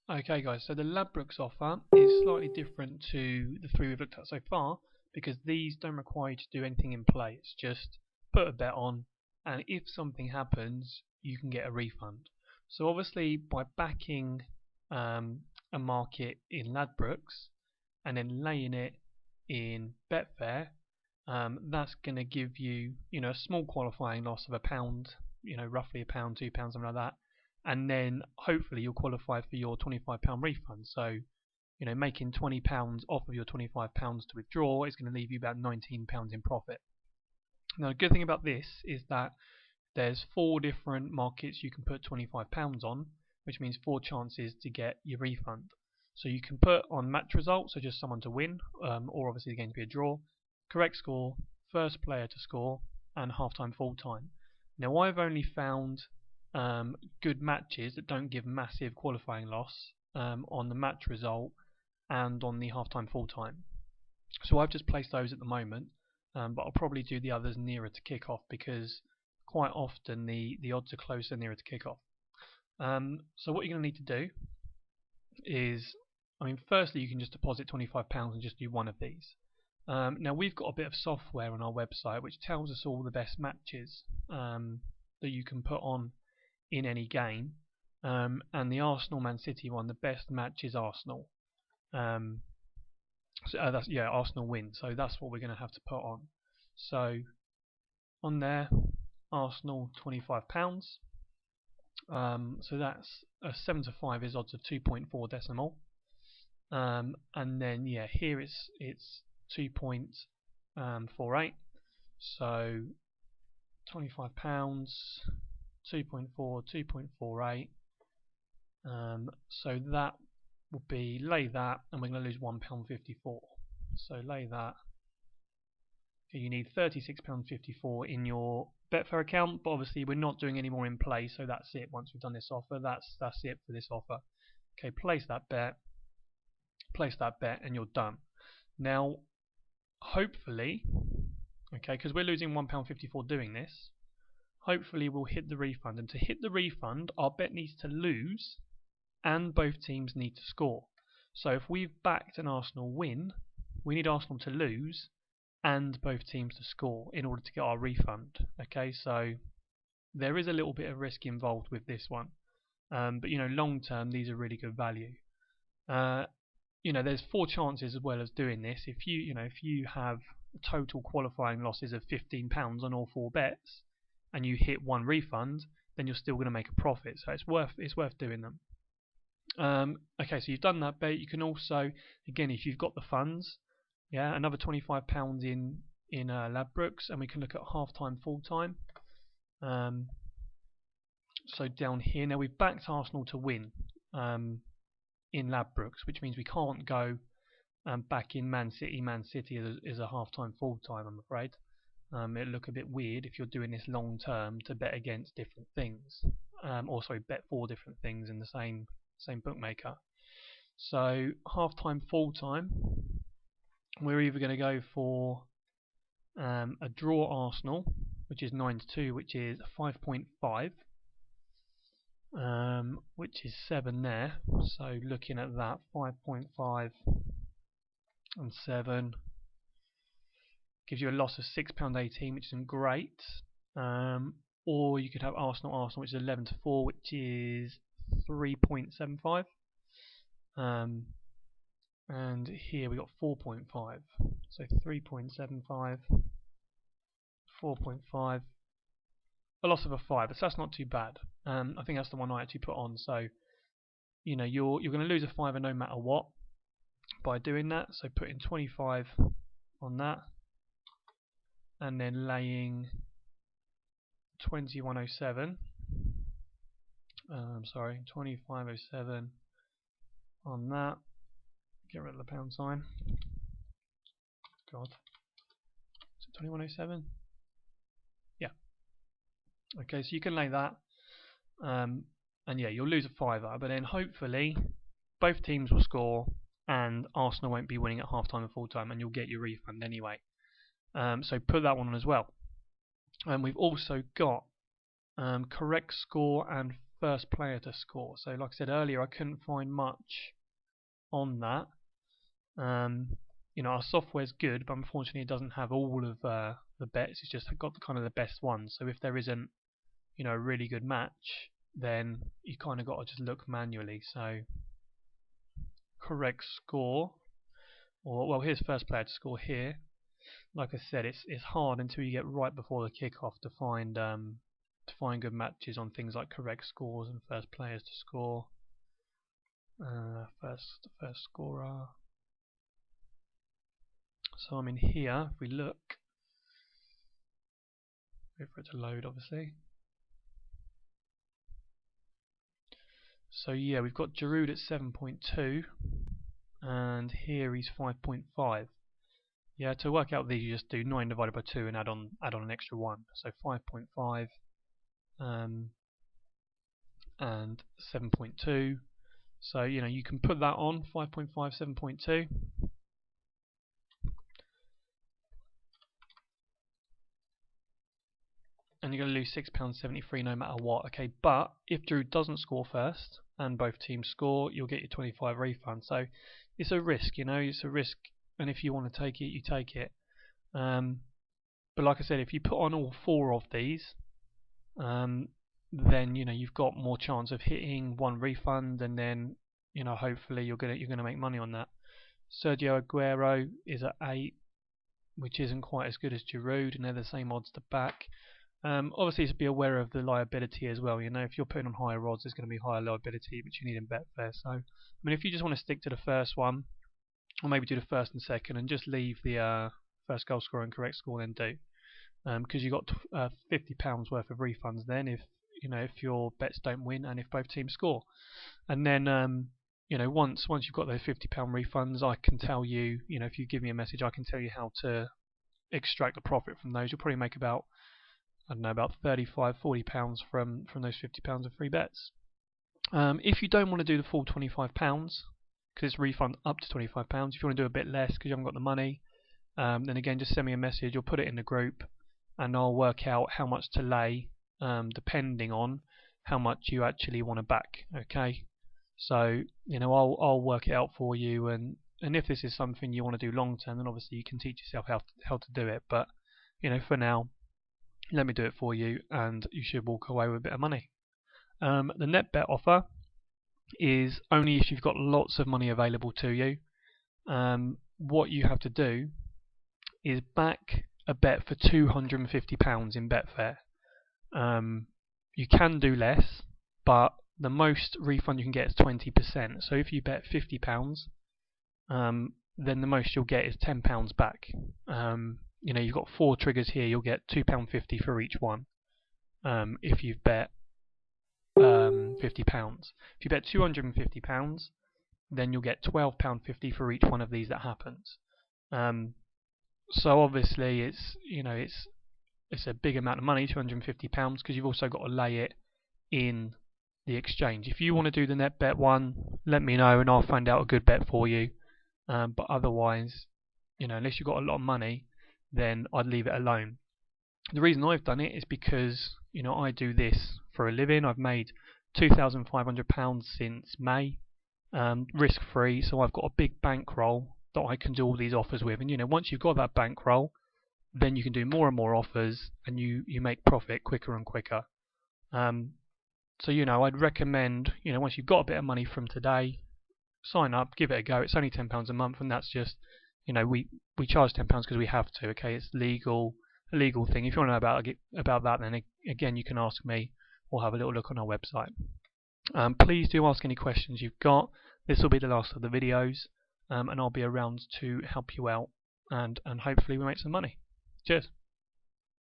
Okay guys, so the Ladbrokes offer is slightly different to the three we've looked at so far because these don't require you to do anything in play. It's just put a bet on, and if something happens, you can get a refund. So obviously by backing a market in Ladbrokes and then laying it in Betfair, that's going to give you, a small qualifying loss of £1, roughly £1, £2, something like that, and then hopefully you'll qualify for your £25 refund. So, making £20 off of your £25 to withdraw is going to leave you about £19 in profit. Now, the good thing about this is that there's 4 different markets you can put £25 on, which means 4 chances to get your refund. So you can put on match results, so just someone to win, or obviously the game to be a draw, correct score, first player to score, and half-time, full-time. Now I've only found good matches that don't give massive qualifying loss on the match result and on the half-time, full-time. So I've just placed those at the moment, but I'll probably do the others nearer to kick-off because quite often the odds are closer nearer to kick-off. So what you're going to need to do is, firstly you can just deposit £25 and just do one of these. Now we've got a bit of software on our website which tells us all the best matches that you can put on in any game, and the Arsenal Man City one, the best match is Arsenal. Arsenal win. So that's what we're going to have to put on. So on there, Arsenal £25. So that's 7 to 5 is odds of 2.4 decimal. And then here it's 2.48. So £25, 2.4, 2.48. So that will be, lay that, and we're going to lose £1.54. So lay that. Okay, you need £36.54 in your Betfair account, but obviously we're not doing any more in play, so that's it. Once we've done this offer, that's it for this offer. Okay, place that bet, and you're done. Now, hopefully, okay, because we're losing £1.54 doing this, hopefully we'll hit the refund. And to hit the refund, our bet needs to lose and both teams need to score. So if we've backed an Arsenal win, we need Arsenal to lose and both teams to score in order to get our refund. Okay, so there is a little bit of risk involved with this one, but long term these are really good value. There's 4 chances as well as doing this. If you have total qualifying losses of £15 on all 4 bets and you hit one refund, then you're still going to make a profit. So it's worth doing them. Okay, so you've done that bet. You can also, again, if you've got the funds, another £25 in Ladbrokes, and we can look at half-time, full-time. So down here, now we've backed Arsenal to win in Ladbrokes, which means we can't go back in Man City. Man City is a half-time, full-time, I'm afraid. It'll look a bit weird if you're doing this long-term to bet against different things, bet for different things in the same bookmaker. So half-time, full-time, we're either going to go for a draw Arsenal, which is 9 to 2, which is 5.5, which is 7 there. So looking at that, 5.5 and 7 gives you a loss of £6.18, which isn't great. Or you could have Arsenal, which is 11 to 4, which is 3.75. And here we got 4.5. So 3.75, 4.5, a loss of a 5. So that's not too bad. I think that's the one I actually put on. So you're going to lose a 5 no matter what by doing that. So putting 25 on that, and then laying 2107. 2507 on that. Get rid of the pound sign. God. Is it 2107? Yeah. Okay, so you can lay that. And you'll lose a 5er, but then hopefully both teams will score and Arsenal won't be winning at half-time and full-time, and you'll get your refund anyway. So put that one on as well. And we've also got correct score and first player to score. So like I said earlier, I couldn't find much on that. Our software's good, but unfortunately it doesn't have all of the bets. It's just got kind of the best ones. So if there isn't, a really good match, then you kind of got to just look manually. So correct score, or well, here's first player to score here. Like I said, it's hard until you get right before the kickoff to find good matches on things like correct scores and first players to score. First scorer. So I'm in here. If we look, wait for it to load, obviously. So yeah, we've got Giroud at 7.2, and here he's 5.5. Yeah, to work out these, you just do 9 divided by 2 and add on an extra 1. So 5.5 and 7.2. So you can put that on 5.5, 7.2. And you're going to lose £6.73 no matter what. Okay, but if Giroud doesn't score first and both teams score, you'll get your 25 refund. So it's a risk, it's a risk, and if you want to take it, you take it. But like I said, if you put on all 4 of these, then you've got more chance of hitting one refund, and then hopefully you're gonna make money on that. Sergio Aguero is at 8, which isn't quite as good as Giroud, and they're the same odds to back. Obviously, to be aware of the liability as well. If you're putting on higher odds, there's going to be higher liability, which you need in Betfair. So, I mean, if you just want to stick to the first one, or maybe do the first and second, and just leave the first goal scorer and correct score, then do, because you got £50 worth of refunds then if your bets don't win and if both teams score. And then once you've got those £50 refunds, I can tell you, if you give me a message, I can tell you how to extract the profit from those. You'll probably make about, I don't know, about £35–40 from those £50 of free bets. If you don't want to do the full £25, because it's refund up to £25, if you want to do a bit less because you haven't got the money, then again, just send me a message or put it in the group, and I'll work out how much to lay, depending on how much you actually want to back. Okay, so I'll work it out for you, and if this is something you want to do long term, then obviously you can teach yourself how to do it. But for now, let me do it for you, and you should walk away with a bit of money. The NetBet offer is only if you've got lots of money available to you. What you have to do is back a bet for £250 in Betfair. You can do less, but the most refund you can get is 20%. So if you bet £50, then the most you'll get is £10 back. You've got 4 triggers here. You'll get £2.50 for each one. If you've bet £50. If you bet £250, then you'll get £12.50 for each one of these that happens. So obviously it's a big amount of money, £250, because you've also got to lay it in the exchange. If you want to do the NetBet one, let me know and I'll find out a good bet for you. But otherwise, unless you've got a lot of money, then I'd leave it alone. The reason I've done it is because I do this for a living. I've made £2,500 since May, risk free. So I've got a big bankroll that I can do all these offers with. And once you've got that bankroll, then you can do more and more offers, and you make profit quicker and quicker. So I'd recommend once you've got a bit of money from today, sign up, give it a go. It's only £10 a month, and that's just we charge £10 because we have to. Okay, it's a legal thing. If you want to know about that, then again you can ask me or have a little look on our website. Please do ask any questions you've got. This will be the last of the videos, and I'll be around to help you out, and hopefully we make some money. Cheers.